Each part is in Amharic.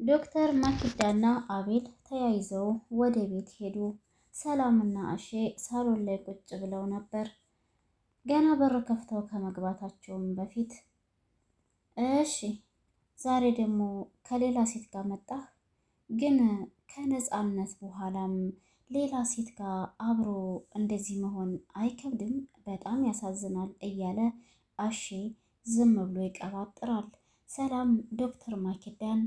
ዶክተር ማኪዳና አቤል ተያይዘው ወደ ቤት ሄዱ። ሰላምና አሼ ሳሎን ላይ ቁጭ ብለው ነበር። ገና በር ከፍተው ከመግባታቸውም በፊት እሺ ዛሬ ደግሞ ከሌላ ሴት ጋር መጣህ? ግን ከነፃነት በኋላም ሌላ ሴት ጋር አብሮ እንደዚህ መሆን አይከብድም? በጣም ያሳዝናል እያለ አሼ ዝም ብሎ ይቀባጥራል። ሰላም ዶክተር ማኪዳን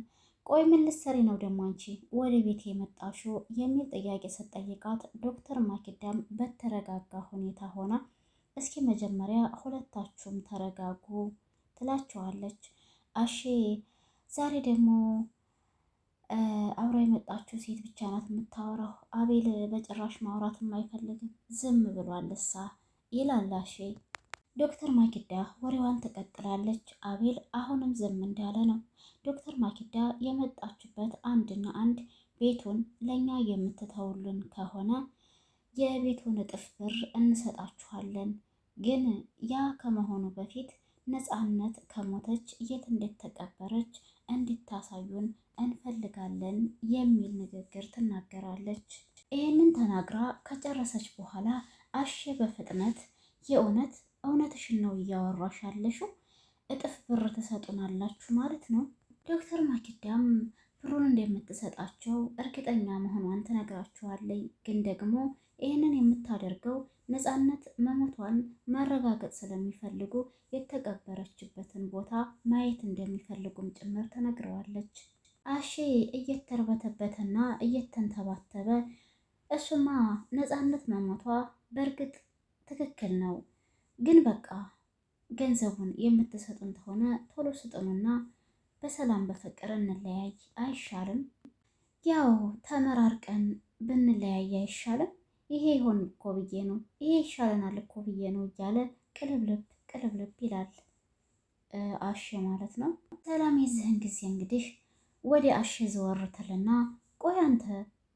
ቆይ ምን ልትሰሪ ነው ደግሞ አንቺ ወደ ቤት የመጣሽው የሚል ጥያቄ ስትጠይቃት ዶክተር ማኪዳም በተረጋጋ ሁኔታ ሆና እስኪ መጀመሪያ ሁለታችሁም ተረጋጉ ትላቸዋለች። አሼ ዛሬ ደግሞ አብራ የመጣችው ሴት ብቻ ናት የምታወራው፣ አቤል በጭራሽ ማውራትም አይፈልግም ዝም ብሏል እሳ ይላል አሼ። ዶክተር ማኪዳ ወሬዋን ትቀጥላለች። አቤል አሁንም ዝም እንዳለ ነው። ዶክተር ማኪዳ የመጣችበት አንድና አንድ ቤቱን ለኛ የምትተውልን ከሆነ የቤቱን እጥፍ ብር እንሰጣችኋለን፣ ግን ያ ከመሆኑ በፊት ነፃነት ከሞተች የት እንደተቀበረች እንድታሳዩን እንፈልጋለን የሚል ንግግር ትናገራለች። ይህንን ተናግራ ከጨረሰች በኋላ አሼ በፍጥነት እውነትሽን ነው እያወራሽ ያለሽው? እጥፍ ብር ትሰጡናላችሁ ማለት ነው? ዶክተር ማኪዳም ብሩን እንደምትሰጣቸው እርግጠኛ መሆኗን ትነግራቸዋለች። ግን ደግሞ ይህንን የምታደርገው ነፃነት መሞቷን ማረጋገጥ ስለሚፈልጉ የተቀበረችበትን ቦታ ማየት እንደሚፈልጉም ጭምር ትነግረዋለች። አሼ እየተርበተበተና እየተንተባተበ እሱማ ነፃነት መሞቷ በእርግጥ ትክክል ነው፣ ግን በቃ ገንዘቡን የምትሰጡን ከሆነ ቶሎ ስጡንና በሰላም በፍቅር እንለያይ አይሻልም? ያው ተመራርቀን ብንለያይ አይሻልም? ይሄ ይሆን እኮ ብዬ ነው፣ ይሄ ይሻለናል እኮ ብዬ ነው እያለ ቅልብልብ ይላል አሼ ማለት ነው። ሰላም የዚህን ጊዜ እንግዲህ ወደ አሼ ዘወር ትልና ቆይ አንተ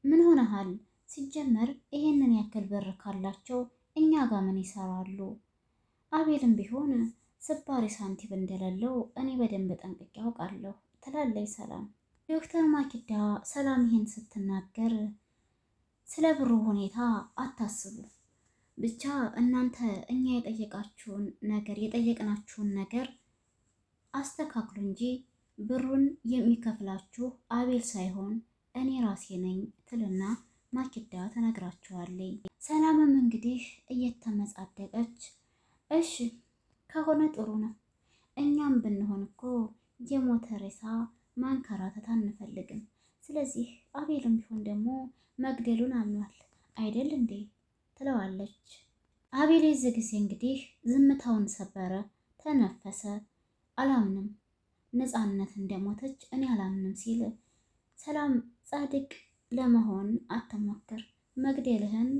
ምን ሆነሃል? ሲጀመር ይሄንን ያክል ብር ካላቸው እኛ ጋር ምን ይሰራሉ? አቤልም ቢሆን ስባሪ ሳንቲም እንደሌለው እኔ በደንብ ጠንቅቄ አውቃለሁ ትላለች ሰላም። ዶክተር ማኪዳ ሰላም ይሄን ስትናገር ስለ ብሩ ሁኔታ አታስቡ፣ ብቻ እናንተ እኛ የጠየቅናችሁን ነገር አስተካክሉ እንጂ ብሩን የሚከፍላችሁ አቤል ሳይሆን እኔ ራሴ ነኝ ትልና ማኪዳ ትነግራችኋለች። ሰላምም እንግዲህ እየተመጻደቀች እሺ ከሆነ ጥሩ ነው፣ እኛም ብንሆን እኮ የሞተ ሬሳ ማንከራተት አንፈልግም። ስለዚህ አቤልም ቢሆን ደግሞ መግደሉን አምኗል አይደል እንዴ ትለዋለች። አቤል የዚህ ጊዜ እንግዲህ ዝምታውን ሰበረ፣ ተነፈሰ። አላምንም ነፃነት እንደሞተች እኔ አላምንም ሲል ሰላም ጻድቅ ለመሆን አትሞክር፣ መግደልህን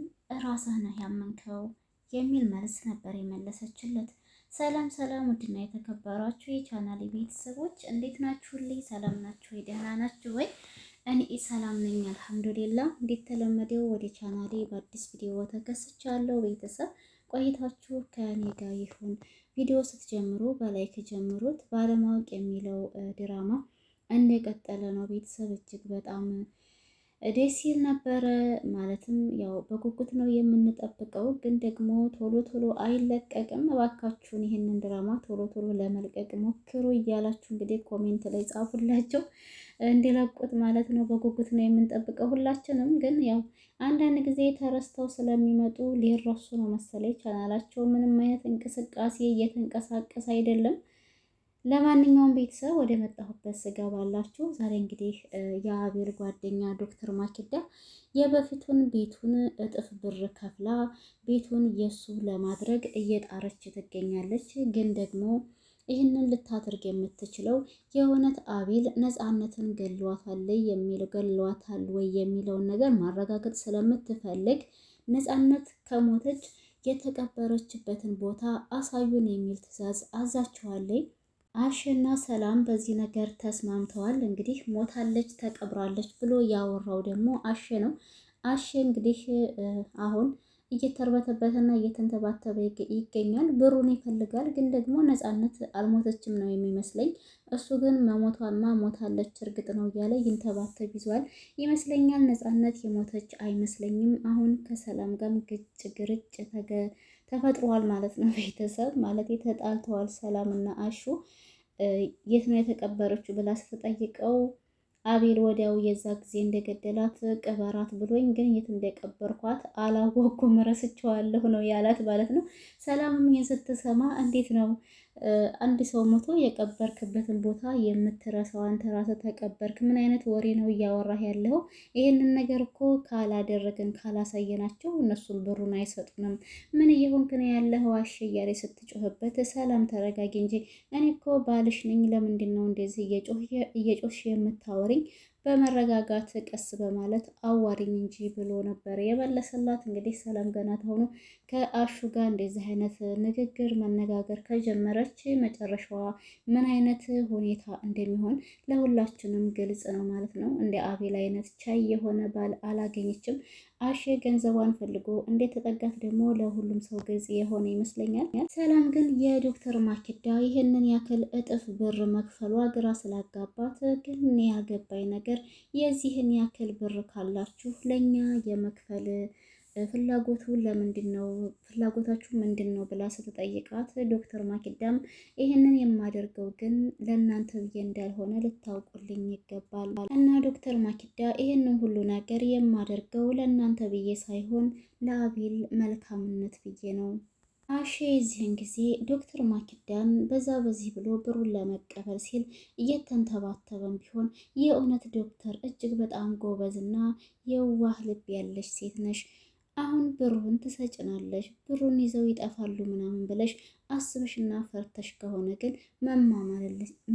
ራስህ ነህ ያመንከው የሚል መልስ ነበር የመለሰችለት። ሰላም ውድና የተከበራችሁ የቻናሌ ቤተሰቦች እንዴት ናችሁልኝ? ሰላም ናችሁ ወይ? ደህና ናችሁ ወይ? እኔ ሰላም ነኝ አልሐምዱሊላ። እንደተለመደው ወደ ቻናሌ በአዲስ ቪዲዮ ተከስቻለሁ። ቤተሰብ ቆይታችሁ ከእኔ ጋር ይሁን። ቪዲዮ ስትጀምሩ በላይክ ጀምሩት። ባለማወቅ የሚለው ድራማ እንደቀጠለ ነው። ቤተሰብ እጅግ በጣም ደስ ይል ነበረ። ማለትም ያው በጉጉት ነው የምንጠብቀው፣ ግን ደግሞ ቶሎ አይለቀቅም። እባካችሁን ይህንን ድራማ ቶሎ ለመልቀቅ ሞክሩ እያላችሁ እንግዲህ ኮሜንት ላይ ጻፉላቸው እንዲለቁት ማለት ነው። በጉጉት ነው የምንጠብቀው ሁላችንም፣ ግን ያው አንዳንድ ጊዜ ተረስተው ስለሚመጡ ሊረሱ ነው መሰለኝ። ቻናላቸው ምንም አይነት እንቅስቃሴ እየተንቀሳቀስ አይደለም። ለማንኛውም ቤተሰብ ወደ መጣሁበት ስገባላችሁ ዛሬ እንግዲህ የአቤል ጓደኛ ዶክተር ማኪዳ የበፊቱን ቤቱን እጥፍ ብር ከፍላ ቤቱን የሱ ለማድረግ እየጣረች ትገኛለች። ግን ደግሞ ይህንን ልታደርግ የምትችለው የእውነት አቤል ነፃነትን ገሏታል ወይ የሚለውን ነገር ማረጋገጥ ስለምትፈልግ ነፃነት ከሞተች የተቀበረችበትን ቦታ አሳዩን የሚል ትዕዛዝ አዛችኋለች። አሼና ሰላም በዚህ ነገር ተስማምተዋል። እንግዲህ ሞታለች ተቀብራለች ብሎ ያወራው ደግሞ አሼ ነው። አሼ እንግዲህ አሁን እየተርበተበተና እየተንተባተበ ይገኛል። ብሩን ይፈልጋል፣ ግን ደግሞ ነፃነት አልሞተችም ነው የሚመስለኝ። እሱ ግን መሞቷማ ሞታለች እርግጥ ነው እያለ ይንተባተብ ይዟል ይመስለኛል። ነፃነት የሞተች አይመስለኝም። አሁን ከሰላም ጋር ግጭ ግርጭ ተፈጥሯል ማለት ነው። ቤተሰብ ማለት ተጣልተዋል። ሰላም እና አሹ የት ነው የተቀበረችው ብላ ስትጠይቀው አቤል ወዲያው የዛ ጊዜ እንደገደላት ቅበራት ብሎኝ ግን የት እንደቀበርኳት አላወኩም ረስቼዋለሁ ነው ያላት ማለት ነው። ሰላምም ይህን ስትሰማ እንዴት ነው አንድ ሰው ሞቶ የቀበርክበትን ቦታ የምትረሳው? አንተ ራስህ ተቀበርክ። ምን አይነት ወሬ ነው እያወራህ ያለው? ይህንን ነገር እኮ ካላደረግን ካላሳየናቸው እነሱን ብሩን አይሰጡንም። ምን እየሆንክ ነው ያለኸው? አሽ እያለ ስትጮህበት ሰላም ተረጋጊ እንጂ እኔ እኮ ባልሽ ነኝ። ለምንድን ነው እንደዚህ እየጮሽ የምታወሪኝ? በመረጋጋት ቀስ በማለት አዋሪኝ እንጂ ብሎ ነበር የመለሰላት። እንግዲህ ሰላም ገና ተሆኖ ከአሹ ጋር እንደዚህ አይነት ንግግር መነጋገር ከጀመረች መጨረሻዋ ምን አይነት ሁኔታ እንደሚሆን ለሁላችንም ግልጽ ነው ማለት ነው። እንደ አቤል አይነት ቻይ የሆነ ባል አላገኘችም። አሼ ገንዘቧን ፈልጎ እንዴት ተጠጋት ደግሞ ለሁሉም ሰው ግልጽ የሆነ ይመስለኛል። ሰላም ግን የዶክተር ማኪዳ ይህንን ያክል እጥፍ ብር መክፈሏ ግራ ስላጋባት፣ ግን ያልገባኝ ነገር የዚህን ያክል ብር ካላችሁ ለእኛ የመክፈል ፍላጎቱ ለምንድን ነው? ፍላጎታችሁ ምንድን ነው ብላ ስትጠይቃት ዶክተር ማኪዳም ይህንን የማደርገው ግን ለእናንተ ብዬ እንዳልሆነ ልታውቁልኝ ይገባል እና ዶክተር ማኪዳ ይህንን ሁሉ ነገር የማደርገው ለእናንተ ብዬ ሳይሆን ለአቤል መልካምነት ብዬ ነው። አሼ የዚህን ጊዜ ዶክተር ማኪዳን በዛ በዚህ ብሎ ብሩን ለመቀበል ሲል እየተንተባተበም ቢሆን የእውነት ዶክተር እጅግ በጣም ጎበዝና የዋህ ልብ ያለሽ ሴት ነሽ። አሁን ብሩን ትሰጭናለሽ፣ ብሩን ይዘው ይጠፋሉ ምናምን ብለሽ አስበሽና ፈርተሽ ከሆነ ግን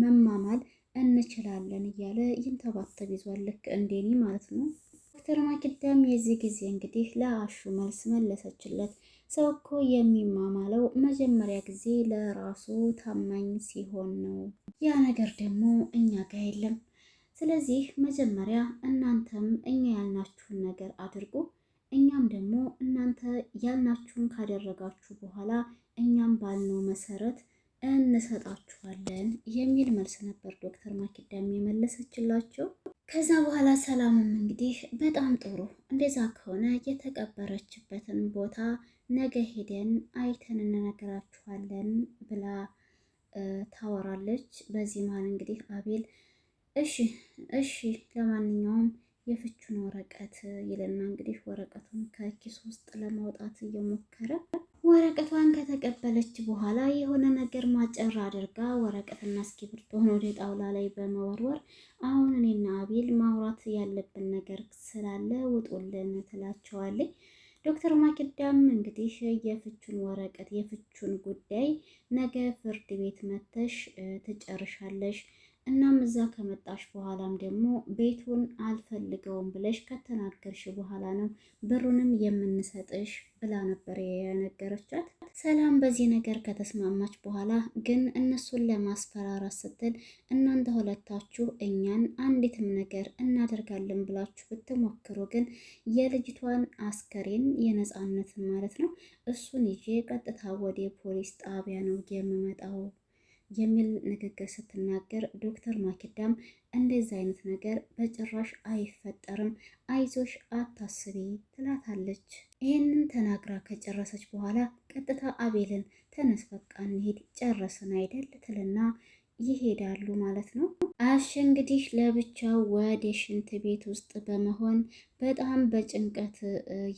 መማማል እንችላለን እያለ ይንተባተብ ይዟል። ልክ እንደኔ ማለት ነው። ዶክተር ማኪዳም የዚህ ጊዜ እንግዲህ ለአሹ መልስ መለሰችለት። ሰው እኮ የሚማማለው መጀመሪያ ጊዜ ለራሱ ታማኝ ሲሆን ነው። ያ ነገር ደግሞ እኛ ጋር የለም። ስለዚህ መጀመሪያ እናንተም እኛ ያልናችሁን ነገር አድርጉ፣ እኛም ደግሞ እናንተ ያልናችሁን ካደረጋችሁ በኋላ እኛም ባልነው መሰረት እንሰጣችኋለን የሚል መልስ ነበር ዶክተር ማኪዳም የመለሰችላቸው። ከዛ በኋላ ሰላምም እንግዲህ በጣም ጥሩ፣ እንደዛ ከሆነ የተቀበረችበትን ቦታ ነገ ሄደን አይተን እንነግራችኋለን ብላ ታወራለች። በዚህ መሀል እንግዲህ አቤል እሺ ለማንኛውም የፍቹን ወረቀት ይልና እንግዲህ ወረቀቱን ከኪስ ውስጥ ለማውጣት እየሞከረ ወረቀቷን ከተቀበለች በኋላ የሆነ ነገር ማጨር አድርጋ ወረቀትና እስክሪብቶን ወደ ጣውላ ላይ በመወርወር አሁን እኔና አቤል ማውራት ያለብን ነገር ስላለ ውጡልን ትላቸዋለች። ዶክተር ማኪዳም እንግዲህ የፍቹን ወረቀት የፍቹን ጉዳይ ነገ ፍርድ ቤት መተሽ ትጨርሻለሽ፣ እናም እዛ ከመጣሽ በኋላም ደግሞ ቤቱን አልፈልገውም ብለሽ ከተናገርሽ በኋላ ነው ብሩንም የምንሰጥሽ ብላ ነበር የነገረቻት። ሰላም በዚህ ነገር ከተስማማች በኋላ ግን እነሱን ለማስፈራራት ስትል እናንተ ሁለታችሁ እኛን አንዲትም ነገር እናደርጋለን ብላችሁ ብትሞክሩ ግን የልጅቷን አስከሬን የነፃነትን ማለት ነው እሱን ይዤ ቀጥታ ወደ ፖሊስ ጣቢያ ነው የምመጣው የሚል ንግግር ስትናገር ዶክተር ማኪዳም እንደዚህ አይነት ነገር በጭራሽ አይፈጠርም፣ አይዞሽ አታስቢ ትላታለች። ይህንን ተናግራ ከጨረሰች በኋላ ቀጥታ አቤልን ተነስ በቃ እንሂድ ጨረስን አይደል ትልና ይሄዳሉ ማለት ነው። አሽ እንግዲህ ለብቻው ወደ ሽንት ቤት ውስጥ በመሆን በጣም በጭንቀት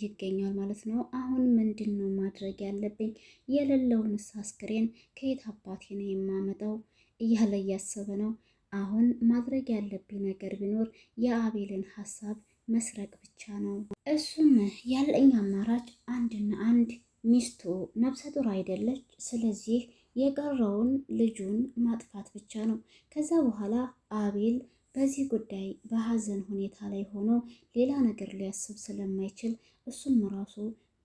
ይገኛል ማለት ነው። አሁን ምንድን ነው ማድረግ ያለብኝ? የሌለውንስ አስክሬን ከየት አባቴ ነው የማመጣው እያለ እያሰበ ነው። አሁን ማድረግ ያለብኝ ነገር ቢኖር የአቤልን ሀሳብ መስረቅ ብቻ ነው። እሱም ያለኝ አማራጭ አንድና አንድ ሚስቱ ነፍሰ ጡር አይደለች፣ ስለዚህ የቀረውን ልጁን ማጥፋት ብቻ ነው። ከዛ በኋላ አቤል በዚህ ጉዳይ በሀዘን ሁኔታ ላይ ሆኖ ሌላ ነገር ሊያስብ ስለማይችል እሱም ራሱ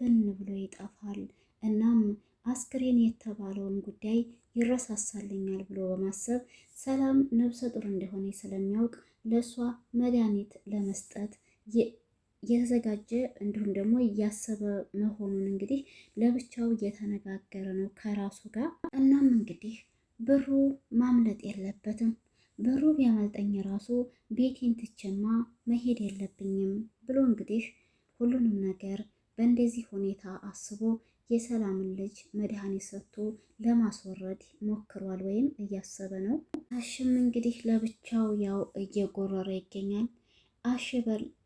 ብን ብሎ ይጠፋል። እናም አስክሬን የተባለውን ጉዳይ ይረሳሳልኛል ብሎ በማሰብ ሰላም ነፍሰ ጡር እንደሆነ ስለሚያውቅ ለእሷ መድኃኒት ለመስጠት የተዘጋጀ እንዲሁም ደግሞ እያሰበ መሆኑን እንግዲህ ለብቻው እየተነጋገረ ነው ከራሱ ጋር። እናም እንግዲህ ብሩ ማምለጥ የለበትም። ብሩ ቢያመልጠኝ ራሱ ቤቴን ትቼማ መሄድ የለብኝም ብሎ እንግዲህ ሁሉንም ነገር በእንደዚህ ሁኔታ አስቦ የሰላምን ልጅ መድኃኒት ሰጥቶ ለማስወረድ ሞክሯል ወይም እያሰበ ነው። አሽም እንግዲህ ለብቻው ያው እየጎረረ ይገኛል። አሽ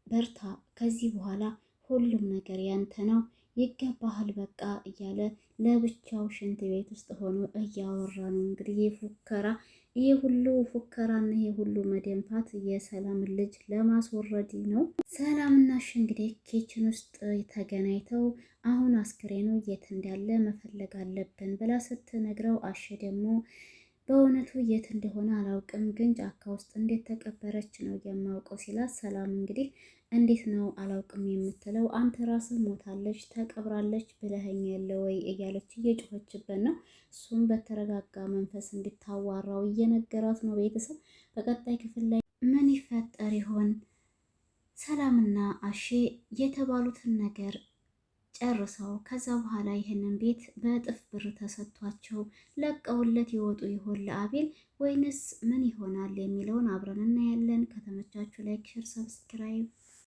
በርታ፣ ከዚህ በኋላ ሁሉም ነገር ያንተ ነው፣ ይገባሃል በቃ እያለ ለብቻው ሽንት ቤት ውስጥ ሆኖ እያወራ ነው። እንግዲህ ይህ ሁሉ ፉከራና ይህ ሁሉ መደንፋት የሰላምን ልጅ ለማስወረድ ነው። ሰላምና አሽ እንግዲህ ኪችን ውስጥ ተገናኝተው አሁን አስክሬኑ የት እንዳለ መፈለግ አለብን ብላ ስትነግረው አሽ ደግሞ በእውነቱ የት እንደሆነ አላውቅም፣ ግን ጫካ ውስጥ እንዴት ተቀበረች ነው የማውቀው ሲላት፣ ሰላም እንግዲህ እንዴት ነው አላውቅም የምትለው? አንተ ራስህ ሞታለች ተቀብራለች ብለኸኝ የለ ወይ እያለች እየጮኸችበት ነው። እሱም በተረጋጋ መንፈስ እንድታዋራው እየነገራት ነው። ቤተሰብ በቀጣይ ክፍል ላይ ምን ይፈጠር ይሆን? ሰላምና አሼ የተባሉትን ነገር ጨርሰው ከዛ በኋላ ይህንን ቤት በእጥፍ ብር ተሰጥቷቸው ለቀውለት ይወጡ ይሆን ለአቤል ወይንስ ምን ይሆናል የሚለውን አብረን እናያለን። ከተመቻችሁ ላይክ፣ ሼር፣ ሰብስክራይብ